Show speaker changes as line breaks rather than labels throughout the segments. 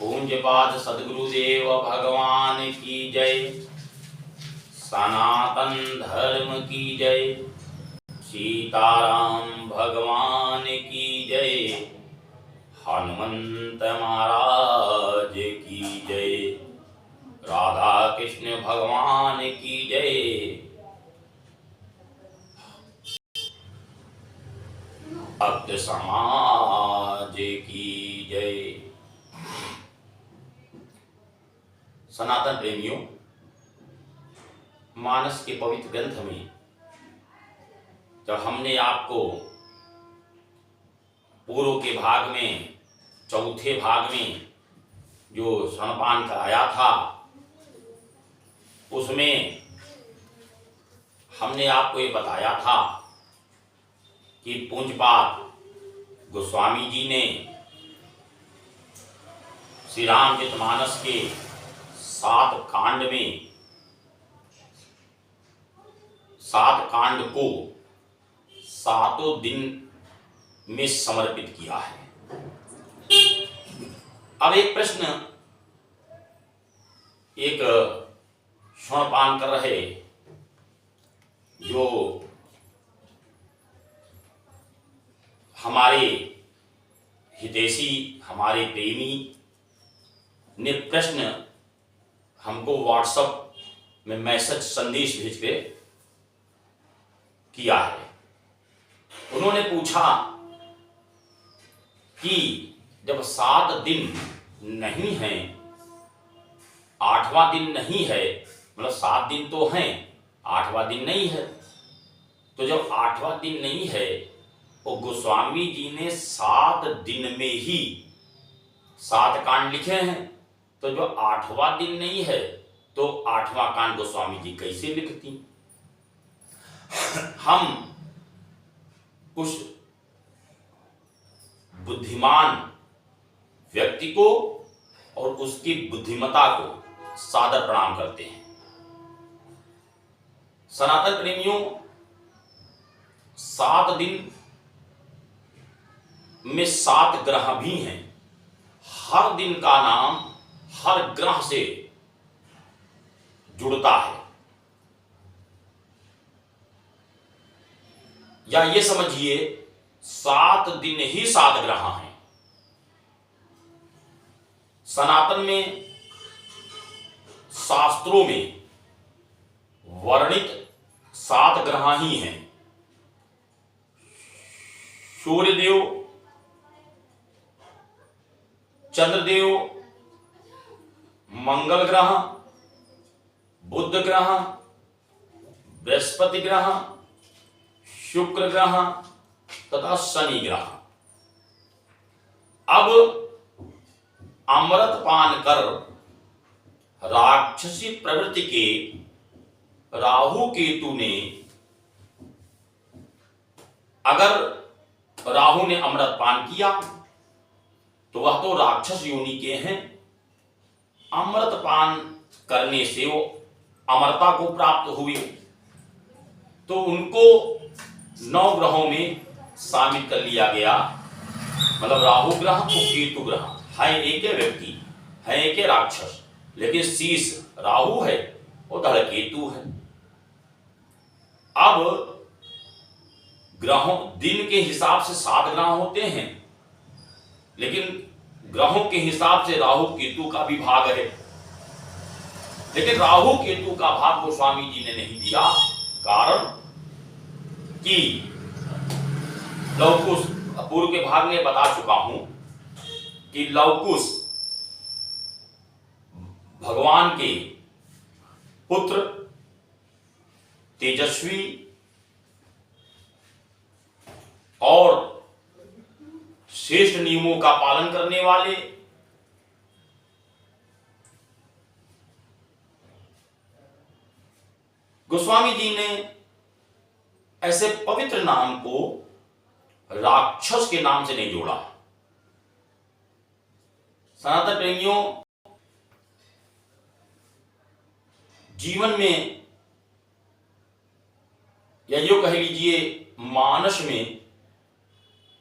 पूज्यपाद सद्गुरुदेव भगवान की जय। सनातन धर्म की जय। सीताराम भगवान की जय। हनुमंत महाराज की जय। राधा कृष्ण भगवान की जय। भक्त समाज की जय। सनातन प्रेमियों, मानस के पवित्र ग्रंथ में जब हमने आपको पूर्व के भाग में, चौथे भाग में जो स्तनपान कराया था, उसमें हमने आपको ये बताया था कि पूज्यपाद गोस्वामी जी ने श्री रामचरितमानस के 7 कांड में 7 कांड को 7 दिन में समर्पित किया है। अब एक प्रश्न एक स्तनपान कर रहे जो हमारे हितैषी, हमारे प्रेमी ने प्रश्न हमको व्हाट्सएप में मैसेज संदेश भेज के किया है। उन्होंने पूछा कि जब 7 दिन नहीं है, 8वां दिन नहीं है, मतलब 7 दिन तो हैं, 8वां दिन नहीं है, तो जब 8वां दिन नहीं है तो गोस्वामी जी ने 7 दिन में ही 7 कांड लिखे हैं, तो जो 8वां दिन नहीं है तो 8वां कांड गोस्वामी जी कैसे लिखती? हम उस बुद्धिमान व्यक्ति को और उसकी बुद्धिमता को सादर प्रणाम करते हैं। सनातन प्रेमियों, 7 दिन में 7 ग्रह भी हैं। हर दिन का नाम हर ग्रह से जुड़ता है। या ये समझिए 7 दिन ही 7 ग्रह हैं। सनातन में शास्त्रों में वर्णित 7 ग्रह ही हैं। सूर्यदेव, चंद्रदेव, मंगल ग्रह, बुध ग्रह, बृहस्पति ग्रह, शुक्र ग्रह तथा शनि ग्रह। अब अमृत पान कर राक्षसी प्रवृत्ति के राहु केतु ने, अगर राहु ने अमृत पान किया तो वह तो राक्षस योनि के हैं। अमृत पान करने से वो अमरता को प्राप्त हुई, तो उनको 9 ग्रहों में शामिल कर लिया गया। मतलब राहु ग्रह और केतु ग्रह है एक व्यक्ति, है एक राक्षस, लेकिन शीश राहु है और धड़ केतु है। अब ग्रहों, दिन के हिसाब से 7 ग्रह होते हैं, लेकिन ग्रहों के हिसाब से राहु केतु का भी भाग है। लेकिन राहु केतु का भाग गोस्वामी जी ने नहीं दिया, कारण कि लवकुश, पूर्व के भाग में बता चुका हूं कि लवकुश भगवान के पुत्र, तेजस्वी और श्रेष्ठ नियमों का पालन करने वाले, गोस्वामी जी ने ऐसे पवित्र नाम को राक्षस के नाम से नहीं जोड़ा। सनातन प्रेमियों, जीवन में या यो कह लीजिए मानस में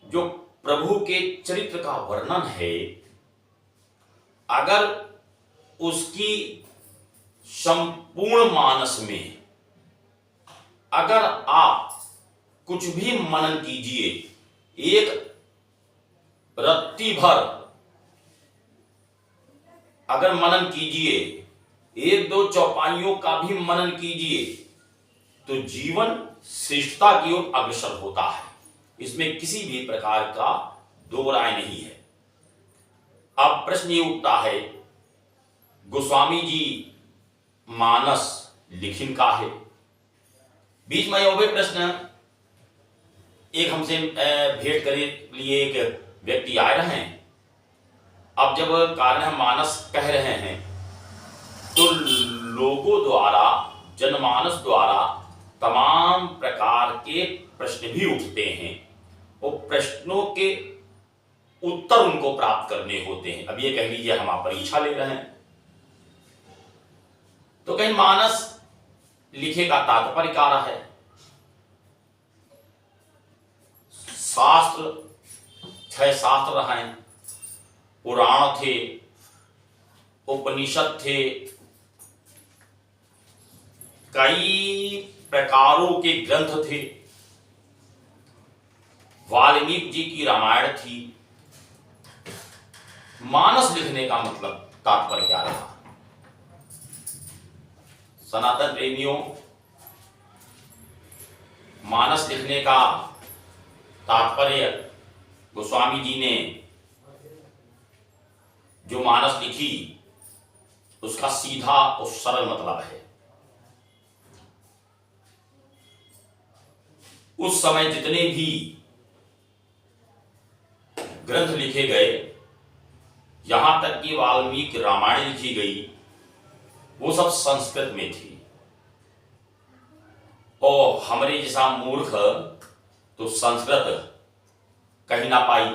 जो प्रभु के चरित्र का वर्णन है अगर उसकी संपूर्ण मानस में अगर आप कुछ भी मनन कीजिए, एक रत्ती भर अगर मनन कीजिए, एक दो चौपाइयों का भी मनन कीजिए, तो जीवन श्रेष्ठता की ओर अग्रसर होता है। इसमें किसी भी प्रकार का दो राय नहीं है। अब प्रश्न ये उठता है, गोस्वामी जी मानस लिखिन का है। बीच में यह प्रश्न, एक हमसे भेंट करे लिए एक व्यक्ति आए रहे हैं। अब जब कारण हम मानस कह रहे हैं तो लोगों द्वारा, जनमानस द्वारा तमाम प्रकार के प्रश्न भी उठते हैं और प्रश्नों के उत्तर उनको प्राप्त करने होते हैं। अब ये कह लीजिए हम आप परीक्षा ले रहे हैं, तो कहीं मानस लिखे का तात्पर्य क्या रहा है? शास्त्र 6 शास्त्र रहे, पुराण थे, उपनिषद थे, कई प्रकारों के ग्रंथ थे, वाल्मीकि जी की रामायण थी। मानस लिखने का मतलब तात्पर्य क्या रहा? सनातन प्रेमियों, मानस लिखने का तात्पर्य गोस्वामी जी ने जो मानस लिखी उसका सीधा और सरल मतलब है, उस समय जितने भी ग्रंथ लिखे गए, यहां तक कि वाल्मीकि रामायण लिखी गई, वो सब संस्कृत में थी। और हमारे जैसा मूर्ख तो संस्कृत कहीं ना पाई।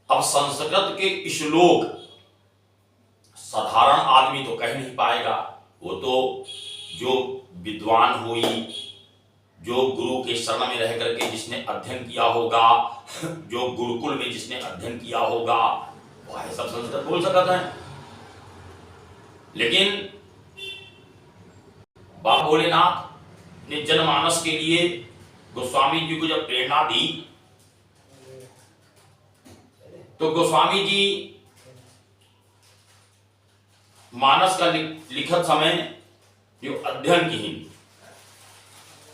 अब संस्कृत के श्लोक साधारण आदमी तो कह नहीं पाएगा, वो तो जो विद्वान हुई, जो गुरु के शरण में रह करके जिसने अध्ययन किया होगा, जो गुरुकुल में जिसने अध्ययन किया होगा, वह सब संस्कृत बोल सकता है। लेकिन बाबा भोलेनाथ ने जनमानस के लिए गोस्वामी जी को जब प्रेरणा दी, तो गोस्वामी जी मानस का लिखत समय जो अध्ययन की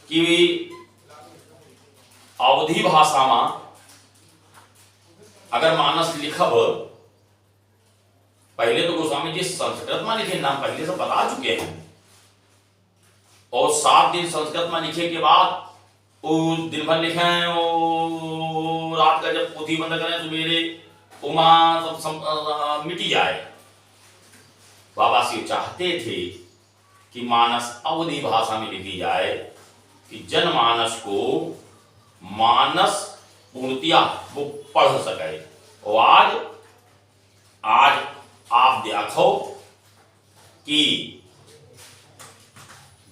कि अवधी भाषा में अगर मानस लिखब, पहले तो गोस्वामी जी संस्कृत में लिखे, नाम पहले से बता चुके हैं, और 7 दिन संस्कृत में लिखे के बाद वो दिन भर लिखे हैं, वो रात का जब पोथी बंद करें सवेरे उमा सब मिटी जाए। बाबा शिव चाहते थे कि मानस अवधी भाषा में लिखी जाए, कि जनमानस को मानस पूर्णतया वो पढ़ सके। और आज आप देखो कि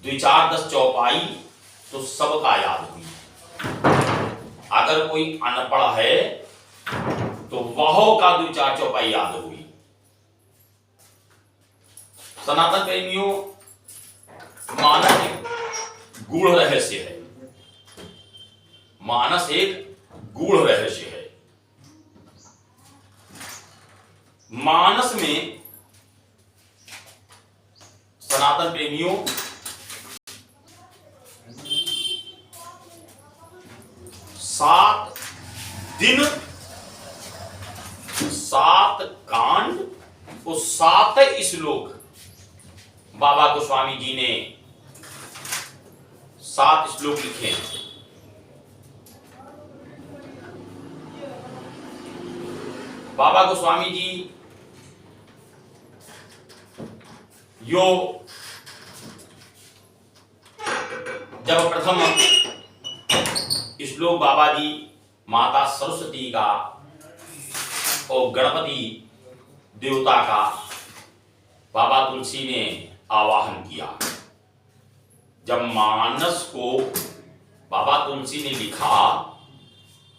2-4-10 चौपाई तो सबका याद हुई। अगर कोई अनपढ़ है तो वह का 2-4 चौपाई याद हुई। सनातन प्रेमियों, मानस एक गूढ़ रहस्य है, मानस एक गूढ़ रहस्य है। मानस में सनातन प्रेमियों सात दिन, 7 कांड और 7 श्लोक बाबा गोस्वामी जी ने 7 श्लोक लिखे हैं। बाबा गोस्वामी जी यो जब प्रथम श्लोक बाबा जी माता सरस्वती का और गणपति देवता का बाबा तुलसी ने आवाहन किया। जब मानस को बाबा तुलसी ने लिखा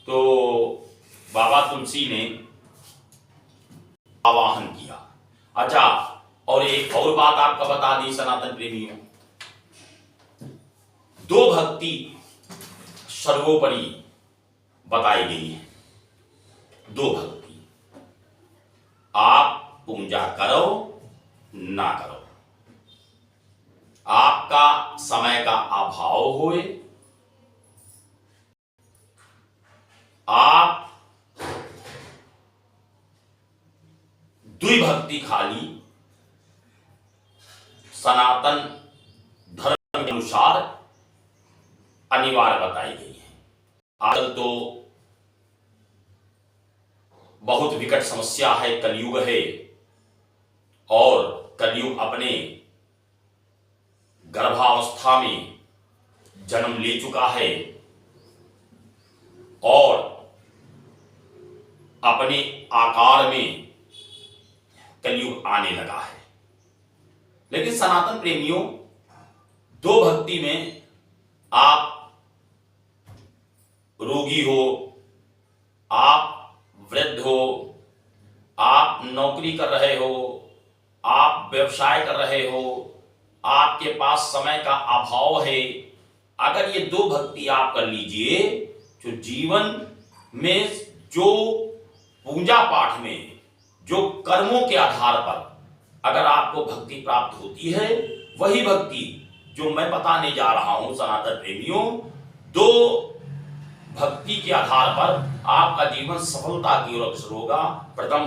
तो बाबा तुलसी ने आवाहन किया। अच्छा, और एक और बात आपका बता दी सनातन प्रेमियों, दो भक्ति सर्वोपरि बताई गई है। दो भक्ति, आप पूजा करो ना करो, आपका समय का अभाव होए, आप द्विभक्ति खाली सनातन धर्म के अनुसार अनिवार्य बताई गई है। आजकल तो बहुत विकट समस्या है, कलयुग है, और कलयुग अपने गर्भावस्था में जन्म ले चुका है और अपने आकार में कलयुग आने लगा है। लेकिन सनातन प्रेमियों, दो भक्ति में आप रोगी हो, आप वृद्ध हो, आप नौकरी कर रहे हो, आप व्यवसाय कर रहे हो, आपके पास समय का अभाव है, अगर ये दो भक्ति आप कर लीजिए तो जीवन में जो पूजा पाठ में जो कर्मों के आधार पर अगर आपको भक्ति प्राप्त होती है, वही भक्ति जो मैं बताने जा रहा हूं सनातन प्रेमियों, दो भक्ति के आधार पर आपका जीवन सफलता की ओर अग्रसर होगा। प्रथम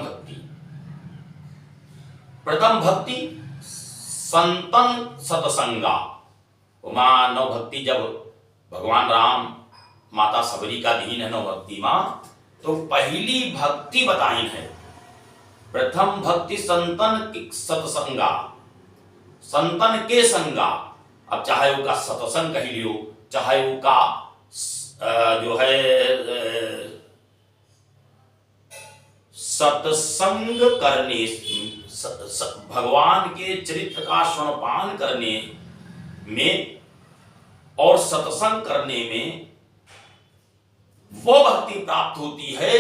भक्ति संतन सतसंगा। मां नौ भक्ति, जब भगवान राम माता सबरी का दीन है नौ भक्ति मां, तो पहली भक्ति बताई है प्रथम भक्ति संतन सतसंगा, संतन के संगा। अब चाहे वो का सत्संग कह लियो, चाहे वो का जो है सत्संग करने, भगवान के चरित्र का श्रवणपान करने में और सत्संग करने में वो भक्ति प्राप्त होती है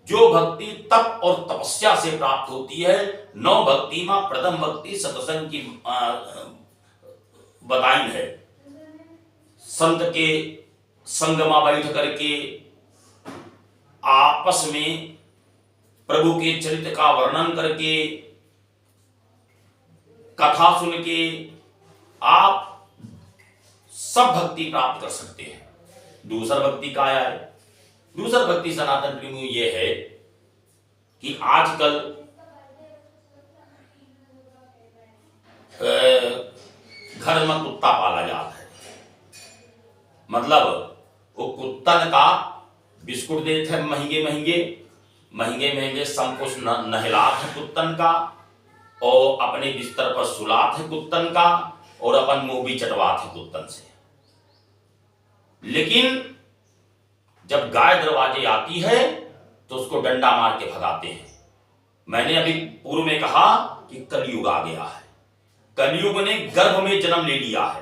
जो भक्ति तप और तपस्या से प्राप्त होती है। नौ भक्ति में प्रथम भक्ति सत्संग की बताई है। संत के संग में बैठ करके आपस में प्रभु के चरित्र का वर्णन करके, कथा सुन के आप सब भक्ति प्राप्त कर सकते हैं। दूसरा भक्ति का आया है। दूसरा भक्ति सनातन प्रेमियों ये है कि आजकल घर में कुत्ता पाला जाता है, मतलब वो कुत्तन का बिस्कुट देते हैं महंगे महंगे संकोच नहलात है कुत्तन का, और अपने बिस्तर पर सुलात है कुत्तन का, और अपन मुंह भी चटवात है कुत्तन से। लेकिन जब गाय दरवाजे आती है तो उसको डंडा मार के भगाते हैं। मैंने अभी पूर्व में कहा कि कलयुग आ गया है, कलयुग ने गर्भ में जन्म ले लिया है।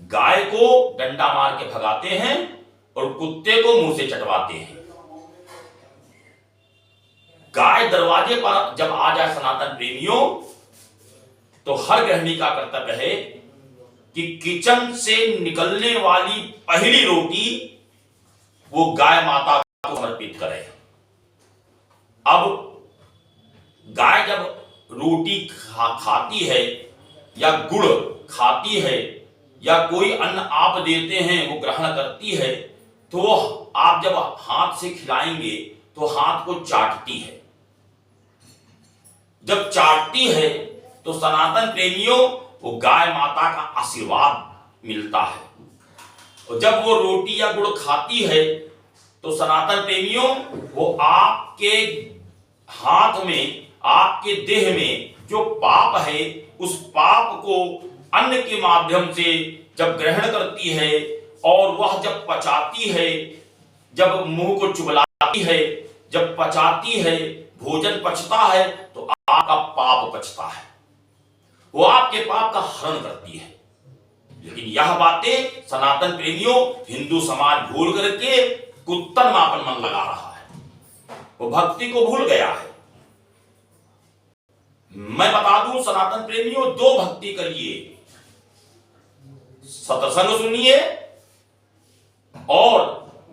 गाय को डंडा मार के भगाते हैं और कुत्ते को मुंह से चटवाते हैं। गाय दरवाजे पर जब आ जाए सनातन प्रेमियों, तो हर गृहिणी का कर्तव्य है कि किचन से निकलने वाली पहली रोटी वो गाय माता को समर्पित करे। अब गाय जब रोटी खाती है या गुड़ खाती है या कोई अन्न आप देते हैं वो ग्रहण करती है, तो आप जब हाथ से खिलाएंगे तो हाथ को चाटती है। जब चाटती है तो सनातन प्रेमियों वो गाय माता का आशीर्वाद मिलता है। और जब वो रोटी या गुड़ खाती है तो सनातन प्रेमियों वो आपके हाथ में, आपके देह में जो पाप है उस पाप को अन्न के माध्यम से जब ग्रहण करती है और वह जब पचाती है, जब मुंह को चुगलाती है, जब पचाती है, भोजन पचता है, तो आपका पाप पचता है, वो आपके पाप का हरण करती है। लेकिन यह बातें सनातन प्रेमियों हिंदू समाज भूल करके कुत्तन में अपन मन लगा रहा है। वो भक्ति को भूल गया है। मैं बता दूं सनातन प्रेमियों, दो भक्ति करिए, सत्संग सुनिए और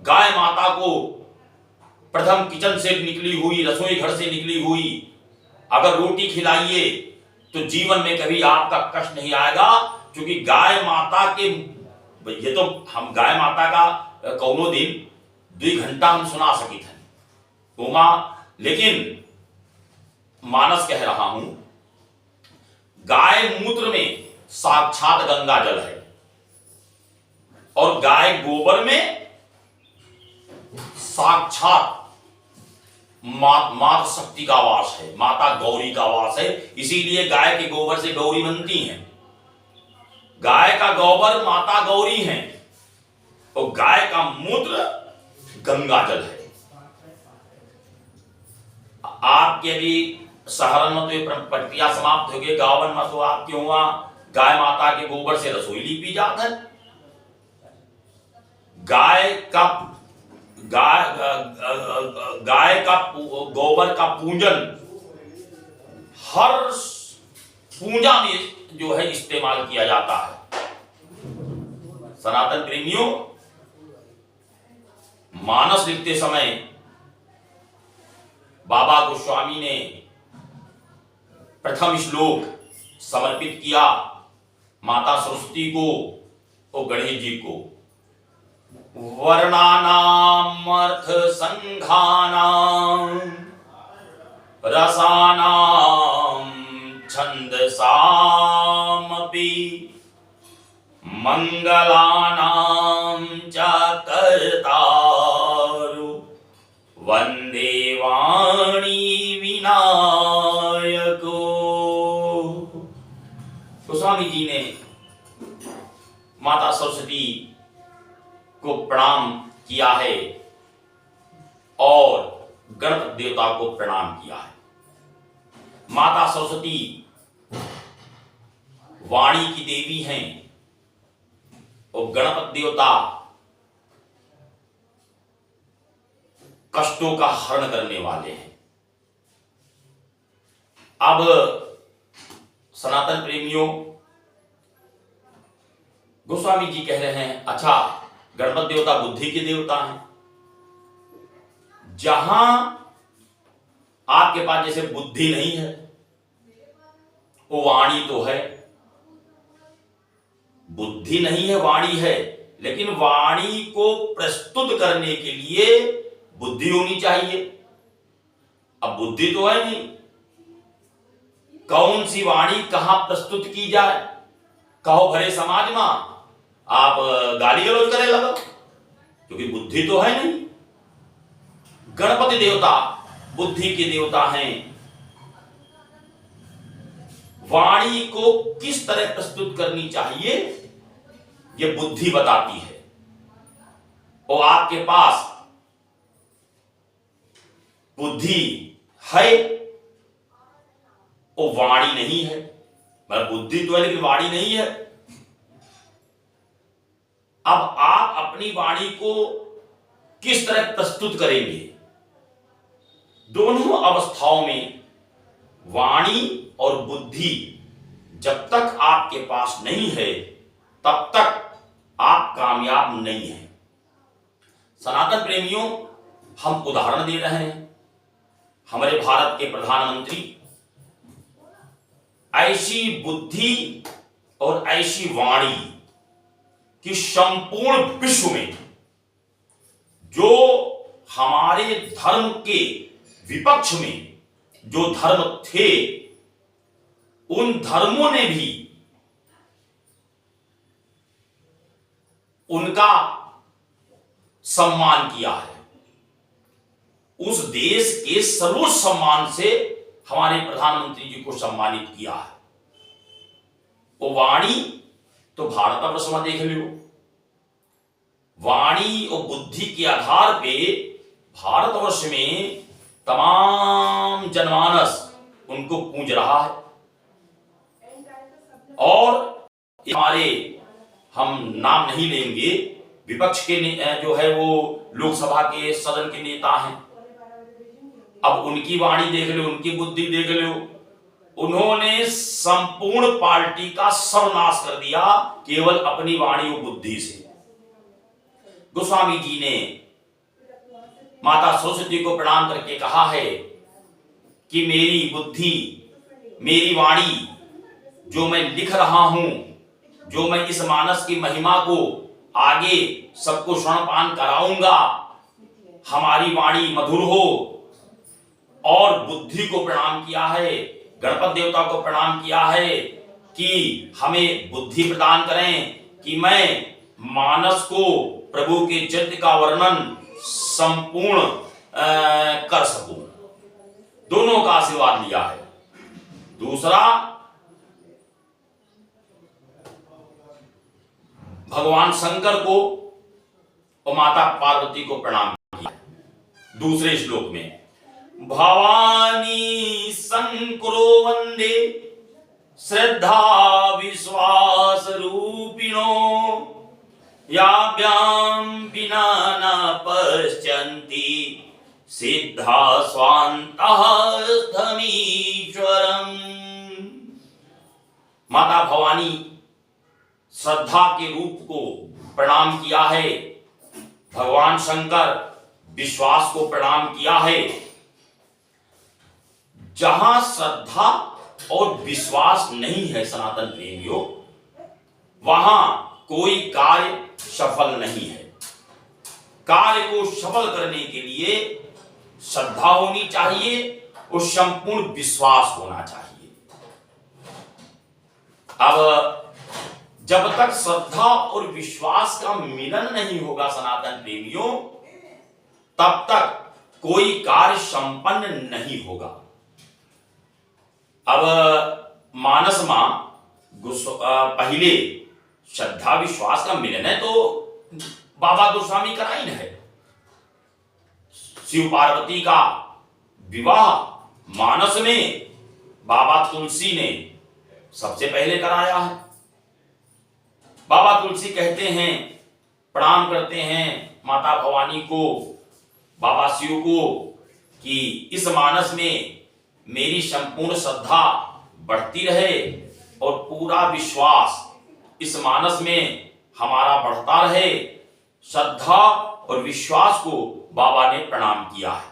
गाय माता को प्रथम किचन से निकली हुई, रसोई घर से निकली हुई अगर रोटी खिलाइए तो जीवन में कभी आपका कष्ट नहीं आएगा। क्योंकि गाय माता के, ये तो हम गाय माता का कौनो दिन 2 घंटा हम सुना सकी थे उमा, लेकिन मानस कह रहा हूं, गाय मूत्र में साक्षात गंगा जल है और गाय गोबर में साक्षात माता शक्ति का वास है, माता गौरी का वास है। इसीलिए गाय के गोबर से गौरी बनती हैं। गाय का गोबर माता गौरी है और गाय का मूत्र गंगा जल है। आपके भी शहर में तो ये प्रक्रिया समाप्त हो गई, गाँव में तो आपके वहां गाय माता के गोबर से रसोई लीपी जात है। गाय का गोबर का पूजन हर पूजा में जो है इस्तेमाल किया जाता है। सनातन प्रेमियों, मानस लिखते समय बाबा गोस्वामी ने प्रथम श्लोक समर्पित किया माता सरस्वती को और गणेश जी को। वर्णानाम अर्थ संघानाम रसानाम छंदसामपि मंगलानाम च कर्तारु वंदे वाणी विनायको। गोस्वामी जी ने माता सरस्वती को प्रणाम किया है और गणपति देवता को प्रणाम किया है। माता सरस्वती वाणी की देवी हैं और गणपति देवता कष्टों का हरण करने वाले हैं। अब सनातन प्रेमियों, गोस्वामी जी कह रहे हैं अच्छा गणपति देवता बुद्धि के देवता हैं। जहां आपके पास जैसे बुद्धि नहीं है, वो वाणी तो है, बुद्धि नहीं है वाणी है, लेकिन वाणी को प्रस्तुत करने के लिए बुद्धि होनी चाहिए। अब बुद्धि तो है नहीं, कौन सी वाणी कहां प्रस्तुत की जाए। कहो भरे समाज में आप गाली गलौज करे लगो, क्योंकि बुद्धि तो है नहीं। गणपति देवता बुद्धि के देवता हैं। वाणी को किस तरह प्रस्तुत करनी चाहिए ये बुद्धि बताती है। और आपके पास बुद्धि है और वाणी नहीं है, मतलब बुद्धि तो है लेकिन वाणी नहीं है। अब आप अपनी वाणी को किस तरह प्रस्तुत करेंगे। दोनों अवस्थाओं में वाणी और बुद्धि जब तक आपके पास नहीं है तब तक आप कामयाब नहीं हैं। सनातन प्रेमियों, हम उदाहरण दे रहे हैं। हमारे भारत के प्रधानमंत्री ऐसी बुद्धि और ऐसी वाणी कि संपूर्ण विश्व में जो हमारे धर्म के विपक्ष में जो धर्म थे, उन धर्मों ने भी उनका सम्मान किया है। उस देश के सर्वोच्च सम्मान से हमारे प्रधानमंत्री जी को सम्मानित किया है। वो वाणी तो भारतवर्ष में देख लो, वाणी और बुद्धि के आधार पे भारतवर्ष में तमाम जनमानस उनको पूज रहा है। और हमारे, हम नाम नहीं लेंगे, विपक्ष के जो है वो लोकसभा के सदन के नेता हैं, अब उनकी वाणी देख लो, उनकी बुद्धि देख लो, उन्होंने संपूर्ण पार्टी का सर्वनाश कर दिया केवल अपनी वाणी और बुद्धि से। गोस्वामी जी ने माता सरस्वती को प्रणाम करके कहा है कि मेरी बुद्धि, मेरी वाणी, जो मैं लिख रहा हूं, जो मैं इस मानस की महिमा को आगे सबको श्रवणपान कराऊंगा, हमारी वाणी मधुर हो। और बुद्धि को प्रणाम किया है, गणपति देवता को प्रणाम किया है कि हमें बुद्धि प्रदान करें कि मैं मानस को, प्रभु के चरित्र का वर्णन संपूर्ण कर सकूं। दोनों का आशीर्वाद लिया है। दूसरा, भगवान शंकर को और माता पार्वती को प्रणाम किया दूसरे श्लोक में। भवानी शंकरो वंदे श्रद्धा विश्वास रूपिणो याभ्याम बिना न पश्यन्ति सिद्धा स्वान्तः स्थमीश्वरम्। माता भवानी श्रद्धा के रूप को प्रणाम किया है, भगवान शंकर विश्वास को प्रणाम किया है। जहां श्रद्धा और विश्वास नहीं है सनातन प्रेमियों, वहां कोई कार्य सफल नहीं है। कार्य को सफल करने के लिए श्रद्धा होनी चाहिए और संपूर्ण विश्वास होना चाहिए। अब जब तक श्रद्धा और विश्वास का मिलन नहीं होगा सनातन प्रेमियों, तब तक कोई कार्य संपन्न नहीं होगा। अब मानस मां पहले श्रद्धा विश्वास का मिलन है तो बाबा गोस्वामी कराइन है। शिव पार्वती का विवाह मानस में बाबा तुलसी ने सबसे पहले कराया है। बाबा तुलसी कहते हैं, प्रणाम करते हैं माता भवानी को, बाबा शिव को, कि इस मानस में मेरी संपूर्ण श्रद्धा बढ़ती रहे और पूरा विश्वास इस मानस में हमारा बढ़ता रहे। श्रद्धा और विश्वास को बाबा ने प्रणाम किया है।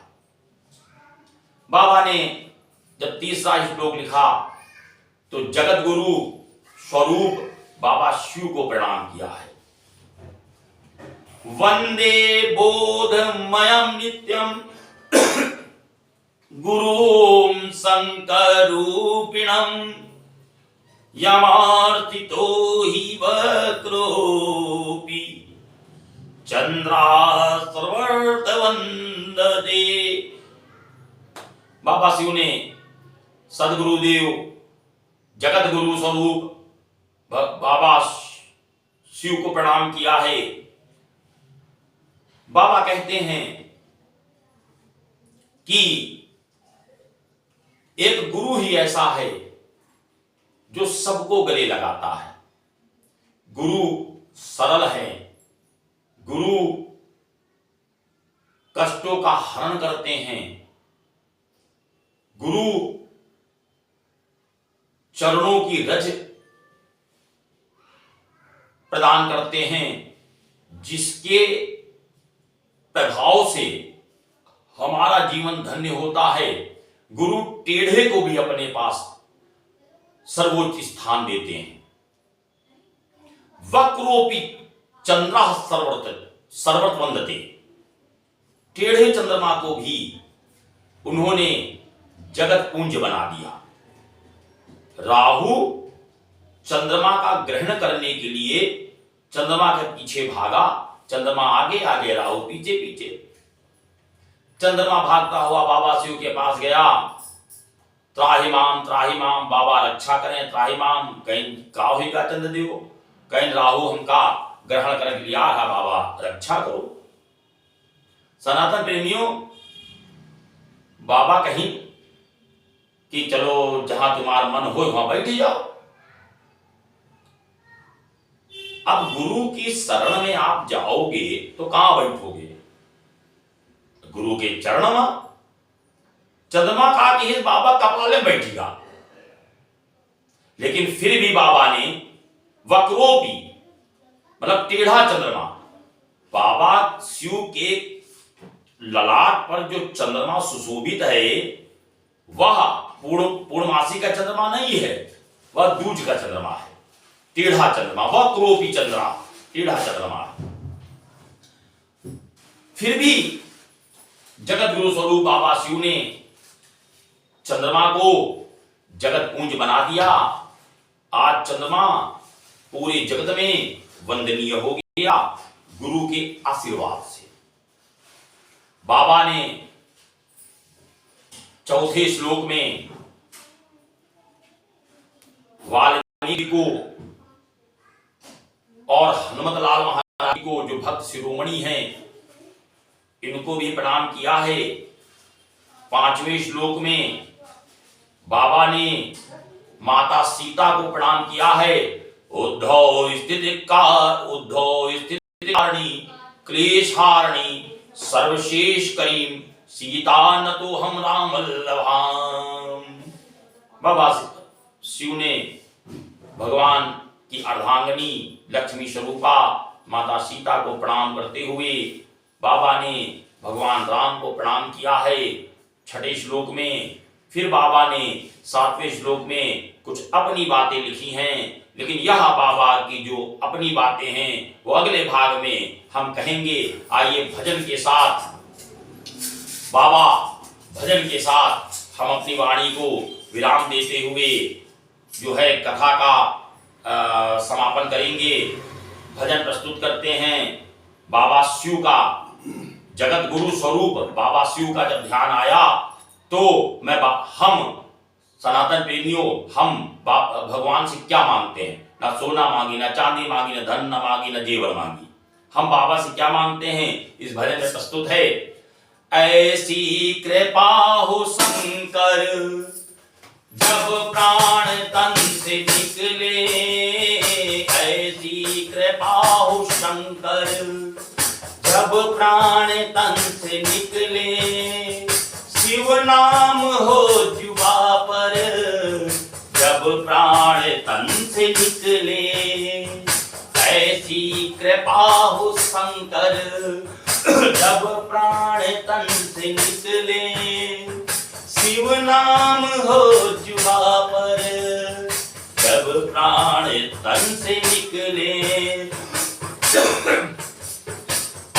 बाबा ने जब तीसरा श्लोक लिखा तो जगत गुरु स्वरूप बाबा शिव को प्रणाम किया है। वंदे बोधमयं नित्यं गुरुं शंकरूपिणं यमार्तितो हि वक्रोऽपि चंद्रास्वर्तवंदते। बाबा शिव ने सदगुरुदेव जगत गुरु स्वरूप बाबा शिव को प्रणाम किया है। बाबा कहते हैं कि एक गुरु ही ऐसा है जो सबको गले लगाता है। गुरु सरल है, गुरु कष्टों का हरण करते हैं, गुरु चरणों की रज प्रदान करते हैं, जिसके प्रभाव से हमारा जीवन धन्य होता है। गुरु टेढ़े को भी अपने पास सर्वोच्च स्थान देते हैं। वक्रोपि चंद्रा सर्वत वंदते। टेढ़े चंद्रमा को भी उन्होंने जगत पुंज बना दिया। राहु चंद्रमा का ग्रहण करने के लिए चंद्रमा के पीछे भागा, चंद्रमा आगे आगे, राहु पीछे पीछे। चंद्रमा भागता हुआ बाबा शिव के पास गया, त्राहि माम, बाबा रक्षा करें, त्राहि माम, कहीं काहुई का चंद्रदेव, कहीं राहु हमका ग्रहण करने के लिए आ रहा, बाबा रक्षा करो। सनातन प्रेमियों, बाबा कहीं कि चलो जहां तुम्हारा मन हो वहां बैठ जाओ। अब गुरु की शरण में आप जाओगे तो कहां बैठोगे? गुरु के चरण में। चंद्रमा कहा कि हे बाबा कपाले बैठिया, लेकिन फिर भी बाबा ने वक्रोपी मतलब टेढ़ा चंद्रमा, बाबा शिव के ललाट पर जो चंद्रमा सुशोभित है वह पूर्णमासी का चंद्रमा नहीं है, वह दूज का चंद्रमा है, टेढ़ा चंद्रमा, वक्रोपी चंद्रमा, टेढ़ा चंद्रमा है। फिर भी जगत गुरु स्वरूप बाबा शिव ने चंद्रमा को जगत पुंज बना दिया। आज चंद्रमा पूरे जगत में वंदनीय हो गया गुरु के आशीर्वाद से। बाबा ने चौथे श्लोक में वाल्मीकि को और हनुमत लाल महाराज को, जो भक्त शिरोमणि हैं, इनको भी प्रणाम किया है। पांचवें श्लोक में बाबा ने माता सीता को प्रणाम किया है। उद्धव स्थितिकारिणी क्लेशहारिणी सर्वशेष करीम सीता न तो हम राम वल्लभाम। बाबा शिव ने भगवान की अर्धांगिनी लक्ष्मी स्वरूपा माता सीता को प्रणाम करते हुए बाबा ने भगवान राम को प्रणाम किया है छठे श्लोक में। फिर बाबा ने सातवें श्लोक में कुछ अपनी बातें लिखी हैं, लेकिन यह बाबा की जो अपनी बातें हैं वो अगले भाग में हम कहेंगे। आइए भजन के साथ, बाबा भजन के साथ हम अपनी वाणी को विराम देते हुए जो है कथा का समापन करेंगे। भजन प्रस्तुत करते हैं बाबा शिव का, जगत गुरु स्वरूप बाबा शिव का जब ध्यान आया तो हम सनातन प्रेमियों, हम भगवान से क्या मांगते हैं? ना सोना मांगी, ना चांदी मांगी, ना धन न मांगी, ना जेवर मांगी। हम बाबा से क्या मांगते हैं इस भजन में प्रस्तुत है। ऐसी कृपा हो शंकर जब प्राण तन से निकले, ऐसी कृपा हो शंकर जब प्राण तन से निकले, शिव नाम हो जुबा पर जब प्राण तन से निकले, ऐसी कृपा हो शंकर जब प्राण तन से निकले, शिव नाम हो जुबा पर जब प्राण तन से निकले,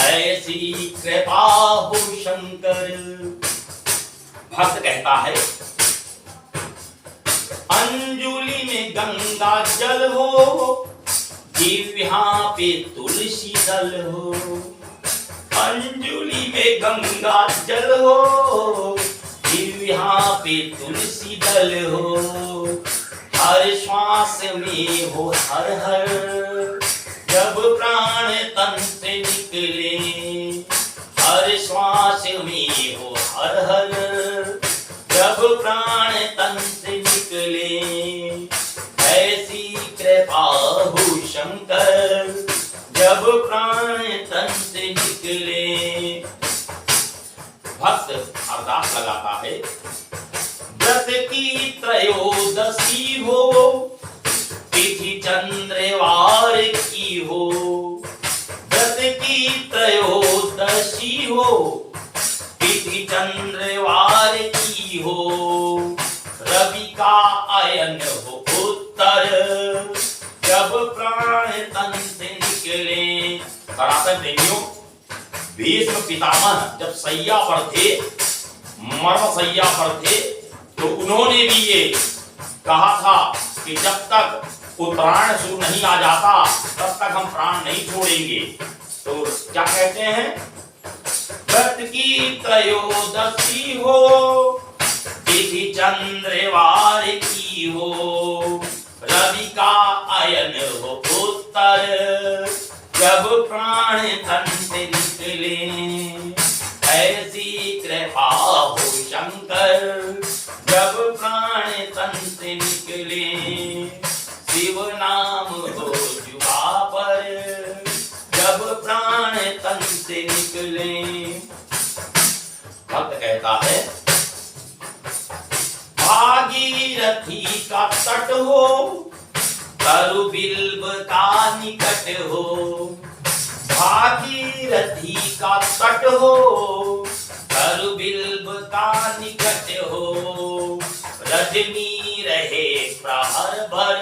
ऐसी कृपा हो शंकर। भक्त कहता है अंजुलि में गंगा जल हो, दिव्या पे तुलसी दल हो, अंजुलि में गंगा जल हो, दिव्या पे तुलसी दल हो, हर श्वास में हो हर हर जब प्राण तन से निकले, हर श्वास में हो हर हर जब प्राण तन से निकले, ऐसी कृपा हो शंकर जब प्राण तन से निकले। भक्त अरदास लगाता है व्रत की त्रयोदशी हो, तिथि चंद्रवार की हो, व्रत की त्रयोदशी हो, तिथि चंद्रवार की हो, रवि का आयन हो उत्तर जब प्राण तन से निकले। सनातन प्रेमियों, भीष्म पितामह जब सैया पर थे, मर्म सैया पर थे, तो उन्होंने भी ये कहा था कि जब तक उत्तरायण शुरू नहीं आ जाता तब तक हम प्राण नहीं छोड़ेंगे। तो क्या कहते हैं? व्रत की त्रयोदशी हो, तिथि चंद्रवार की हो, रवि का आयन हो उत्तर जब प्राण तन से निकले, ऐसी कृपा हो शंकर जब प्राण तन से निकले, शिव नाम हो जुबा पर जब प्राण तन से निकले। भक्त कहता है भागीरथी का तट हो, तरु बिल्व का निकट हो। भागीरथी का तट हो, तरु बिल्व का निकट हो। रजनी रहे प्रहर भर,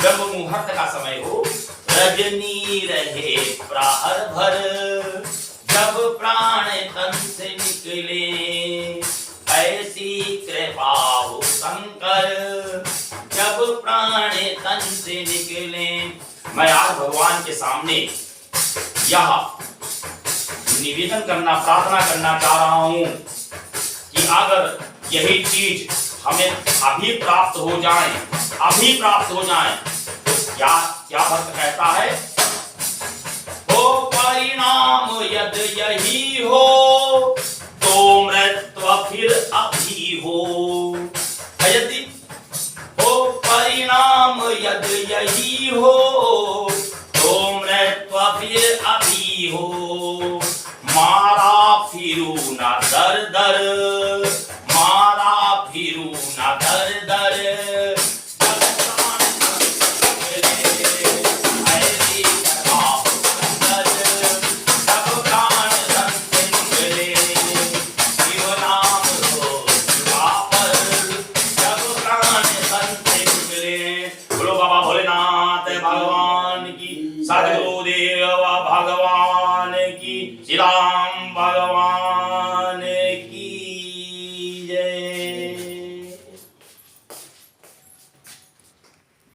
ब्रह्म मुहूर्त का समय हो, रजनी रहे प्रहर भर। जब प्राण तन से निकले, ऐसी कृपा हो शंकर। जब प्राण तन से निकले। मैं आज भगवान के सामने यह निवेदन करना, प्रार्थना करना चाह रहा हूं कि अगर यही चीज हमें अभी प्राप्त हो जाए, अभी प्राप्त हो जाए, तो क्या क्या भक्त कहता है, हो परिणाम यदि यही हो, तो मृत्यु फिर अभी हो। यदि हो परिणाम यदि यही हो, तो मृत्यु फिर अभी हो। मारा फिरू न दर दर, मारा फिरू न दर दर। भगवान की, सद्गुरुदेव भगवान